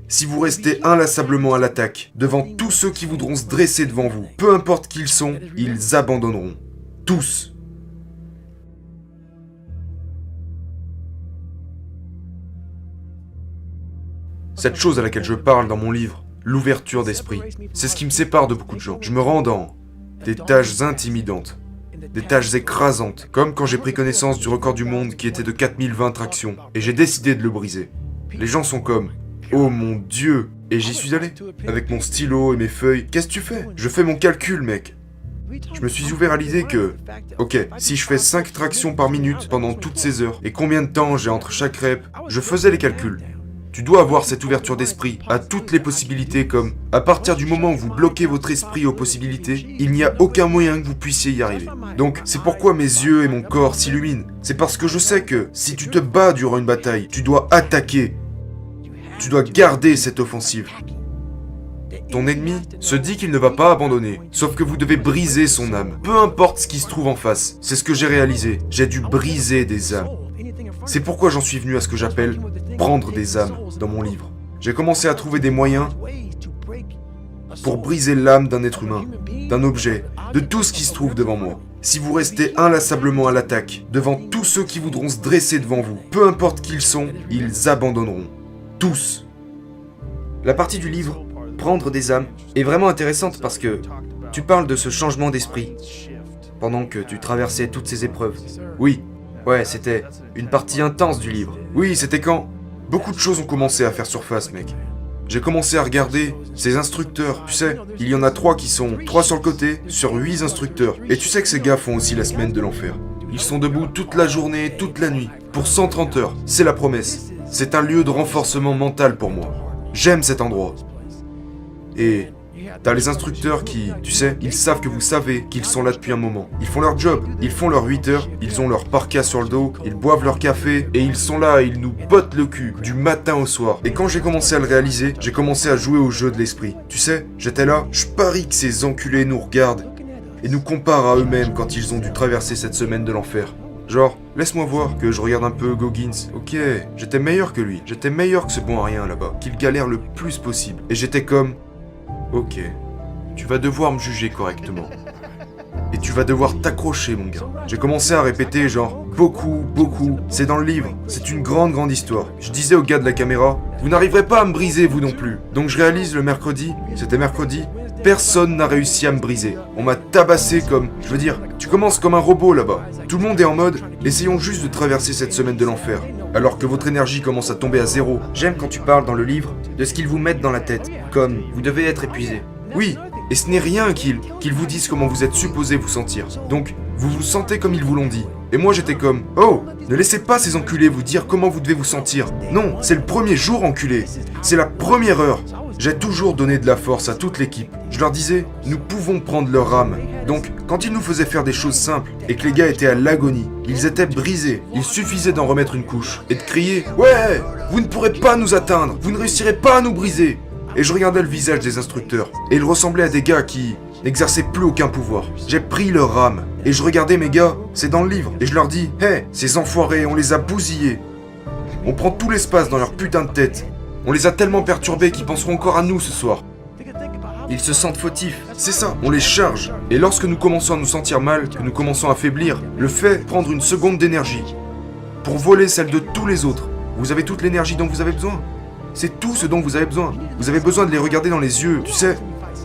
Si vous restez inlassablement à l'attaque, devant tous ceux qui voudront se dresser devant vous, peu importe qui ils sont, ils abandonneront. Tous. Cette chose à laquelle je parle dans mon livre, l'ouverture d'esprit, c'est ce qui me sépare de beaucoup de gens. Je me rends dans des tâches intimidantes, des tâches écrasantes, comme quand j'ai pris connaissance du record du monde qui était de 4020 tractions, et j'ai décidé de le briser. Les gens sont comme « Oh mon Dieu !» Et j'y suis allé, avec mon stylo et mes feuilles. Qu'est-ce que tu fais? Je fais mon calcul, mec. Je me suis ouvert à l'idée que, ok, si je fais 5 tractions par minute pendant toutes ces heures, et combien de temps j'ai entre chaque rep, je faisais les calculs. Tu dois avoir cette ouverture d'esprit à toutes les possibilités comme, à partir du moment où vous bloquez votre esprit aux possibilités, il n'y a aucun moyen que vous puissiez y arriver. Donc, c'est pourquoi mes yeux et mon corps s'illuminent. C'est parce que je sais que, si tu te bats durant une bataille, tu dois attaquer. Tu dois garder cette offensive. Ton ennemi se dit qu'il ne va pas abandonner, sauf que vous devez briser son âme. Peu importe ce qui se trouve en face, c'est ce que j'ai réalisé. J'ai dû briser des âmes. C'est pourquoi j'en suis venu à ce que j'appelle prendre des âmes dans mon livre. J'ai commencé à trouver des moyens pour briser l'âme d'un être humain, d'un objet, de tout ce qui se trouve devant moi. Si vous restez inlassablement à l'attaque, devant tous ceux qui voudront se dresser devant vous, peu importe qui ils sont, ils abandonneront. Tous. La partie du livre, prendre des âmes, est vraiment intéressante parce que tu parles de ce changement d'esprit pendant que tu traversais toutes ces épreuves. Oui, ouais, c'était une partie intense du livre. Oui, c'était quand beaucoup de choses ont commencé à faire surface, mec. J'ai commencé à regarder ces instructeurs. Tu sais, il y en a 3 qui sont 3 sur le côté, sur 8 instructeurs. Et tu sais que ces gars font aussi la semaine de l'enfer. Ils sont debout toute la journée, toute la nuit, pour 130 heures. C'est la promesse. C'est un lieu de renforcement mental pour moi. J'aime cet endroit. Et t'as les instructeurs qui, tu sais, ils savent que vous savez qu'ils sont là depuis un moment. Ils font leur job, ils font leurs 8 heures, ils ont leur parka sur le dos, ils boivent leur café, et ils sont là et ils nous bottent le cul, du matin au soir. Et quand j'ai commencé à le réaliser, j'ai commencé à jouer au jeu de l'esprit. Tu sais, j'étais là, je parie que ces enculés nous regardent, et nous comparent à eux-mêmes quand ils ont dû traverser cette semaine de l'enfer. Genre, laisse-moi voir que je regarde un peu Goggins. Ok, j'étais meilleur que lui, j'étais meilleur que ce bon à rien là-bas, qu'il galère le plus possible. Et j'étais comme... Ok, tu vas devoir me juger correctement. Et tu vas devoir t'accrocher, mon gars. J'ai commencé à répéter genre, beaucoup, c'est dans le livre, c'est une grande histoire. Je disais au gars de la caméra, vous n'arriverez pas à me briser vous non plus. Donc je réalise le mercredi, c'était mercredi, personne n'a réussi à me briser. On m'a tabassé comme, je veux dire, tu commences comme un robot là-bas. Tout le monde est en mode, essayons juste de traverser cette semaine de l'enfer. Alors que votre énergie commence à tomber à zéro. J'aime quand tu parles dans le livre de ce qu'ils vous mettent dans la tête, comme vous devez être épuisé. Oui, et ce n'est rien qu'ils vous disent comment vous êtes supposé vous sentir. Donc, vous vous sentez comme ils vous l'ont dit. Et moi j'étais comme, oh, ne laissez pas ces enculés vous dire comment vous devez vous sentir. Non, c'est le premier jour enculé. C'est la première heure. J'ai toujours donné de la force à toute l'équipe. Je leur disais, nous pouvons prendre leur âme. Donc, quand ils nous faisaient faire des choses simples et que les gars étaient à l'agonie, ils étaient brisés. Il suffisait d'en remettre une couche et de crier, ouais, vous ne pourrez pas nous atteindre, vous ne réussirez pas à nous briser. Et je regardais le visage des instructeurs et ils ressemblaient à des gars qui n'exerçaient plus aucun pouvoir. J'ai pris leur âme et je regardais mes gars, c'est dans le livre, et je leur dis, hey, ces enfoirés, on les a bousillés. On prend tout l'espace dans leur putain de tête. On les a tellement perturbés qu'ils penseront encore à nous ce soir. Ils se sentent fautifs, c'est ça, on les charge. Et lorsque nous commençons à nous sentir mal, que nous commençons à faiblir, le fait prendre une seconde d'énergie pour voler celle de tous les autres. Vous avez toute l'énergie dont vous avez besoin. C'est tout ce dont vous avez besoin. Vous avez besoin de les regarder dans les yeux, tu sais,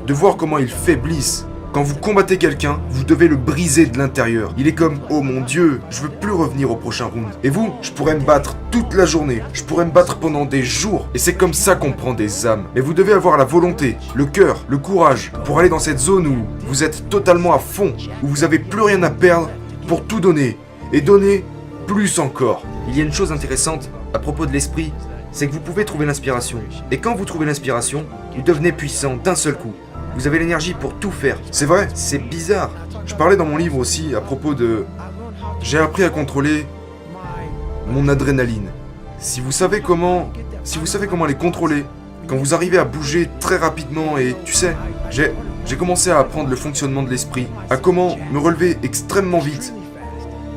de voir comment ils faiblissent. Quand vous combattez quelqu'un, vous devez le briser de l'intérieur. Il est comme, oh mon Dieu, je veux plus revenir au prochain round. Et vous, je pourrais me battre toute la journée. Je pourrais me battre pendant des jours. Et c'est comme ça qu'on prend des âmes. Mais vous devez avoir la volonté, le cœur, le courage pour aller dans cette zone où vous êtes totalement à fond, où vous avez plus rien à perdre pour tout donner. Et donner plus encore. Il y a une chose intéressante à propos de l'esprit, c'est que vous pouvez trouver l'inspiration. Et quand vous trouvez l'inspiration, vous devenez puissant d'un seul coup. Vous avez l'énergie pour tout faire. C'est vrai, c'est bizarre. Je parlais dans mon livre aussi à propos de... J'ai appris à contrôler mon adrénaline. Si vous savez comment les contrôler, quand vous arrivez à bouger très rapidement et tu sais, j'ai commencé à apprendre le fonctionnement de l'esprit, à comment me relever extrêmement vite,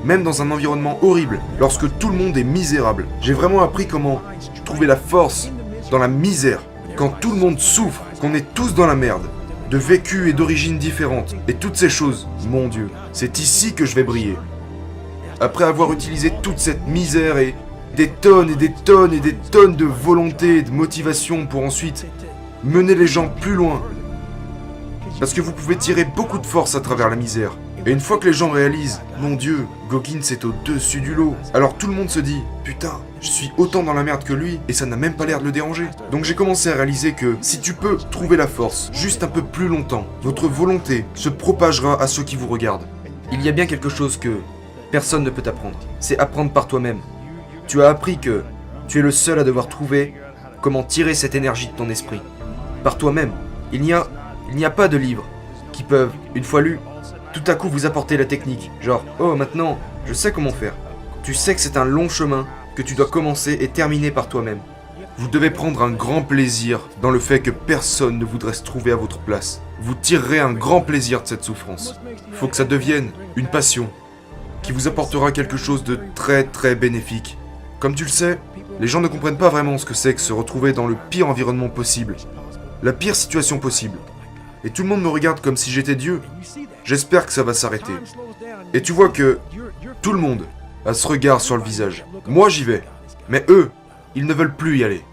même dans un environnement horrible, lorsque tout le monde est misérable. J'ai vraiment appris comment trouver la force dans la misère. quand tout le monde souffre, qu'on est tous dans la merde, de vécus et d'origines différentes, et toutes ces choses, mon Dieu, c'est ici que je vais briller. Après avoir utilisé toute cette misère et des tonnes et des tonnes et des tonnes de volonté et de motivation pour ensuite mener les gens plus loin. Parce que vous pouvez tirer beaucoup de force à travers la misère. Et une fois que les gens réalisent, mon Dieu, Goggins est au-dessus du lot, alors tout le monde se dit, putain, je suis autant dans la merde que lui, et ça n'a même pas l'air de le déranger. Donc j'ai commencé à réaliser que si tu peux trouver la force, juste un peu plus longtemps, votre volonté se propagera à ceux qui vous regardent. Il y a bien quelque chose que personne ne peut t'apprendre, c'est apprendre par toi-même. Tu as appris que tu es le seul à devoir trouver comment tirer cette énergie de ton esprit. Par toi-même. Il n'y a pas de livres qui peuvent, une fois lus, tout à coup vous apporter la technique. Genre, oh maintenant, je sais comment faire. Tu sais que c'est un long chemin que tu dois commencer et terminer par toi-même. Vous devez prendre un grand plaisir dans le fait que personne ne voudrait se trouver à votre place. Vous tirerez un grand plaisir de cette souffrance. Il faut que ça devienne une passion qui vous apportera quelque chose de très très bénéfique. Comme tu le sais, les gens ne comprennent pas vraiment ce que c'est que se retrouver dans le pire environnement possible, la pire situation possible. Et tout le monde me regarde comme si j'étais Dieu. J'espère que ça va s'arrêter. Et tu vois que tout le monde a ce regard sur le visage. Moi j'y vais, mais eux, ils ne veulent plus y aller.